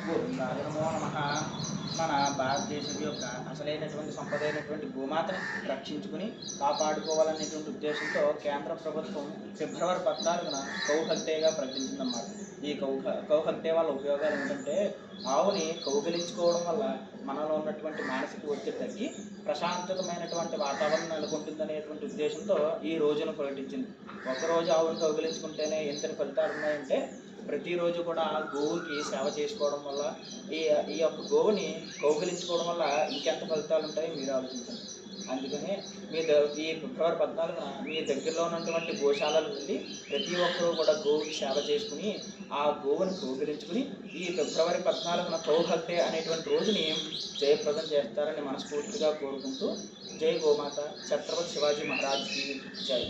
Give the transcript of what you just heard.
గోవిందాయ నమో నమః. మన భారతదేశం యొక్క అసలైనటువంటి సంపద అయినటువంటి గోమాతని రక్షించుకుని కాపాడుకోవాలనేటువంటి ఉద్దేశంతో కేంద్ర ప్రభుత్వం ఫిబ్రవరి 14న కౌహల్తేగా ప్రకటించిందన్నమాట. ఈ కౌహల్తే వల్ల ఉపయోగాలు ఏంటంటే, ఆవుని కౌగిలించుకోవడం వల్ల మనలో ఉన్నటువంటి మానసిక ఒత్తిడి తగ్గి ప్రశాంతతమైనటువంటి వాతావరణం నెలకొంటుందనేటువంటి ఉద్దేశంతో ఈ రోజును ప్రకటించింది. ఒకరోజు ఆవును కౌగిలించుకుంటేనే ఎంతటి ఫలితాలు ఉన్నాయంటే, ప్రతిరోజు కూడా గోవుకి సేవ చేసుకోవడం వల్ల ఈ యొక్క గోవుని కౌగిలించుకోవడం వల్ల ఇంకెంత ఫలితాలు ఉంటాయో మీరు ఆలోచించండి. అందుకని ఈ ఫిబ్రవరి 14న మీ దగ్గరలో ఉన్నటువంటి గోశాలలు వెళ్ళి ప్రతి ఒక్కరూ కూడా గోవుకి సేవ చేసుకుని ఆ గోవుని కౌగిలించుకుని ఈ ఫిబ్రవరి 14న కౌహల్తే అనేటువంటి రోజుని జయప్రదం చేస్తారని మనస్ఫూర్తిగా కోరుకుంటూ, జై గోమాత, ఛత్రపతి శివాజీ మహారాజ్కి జై.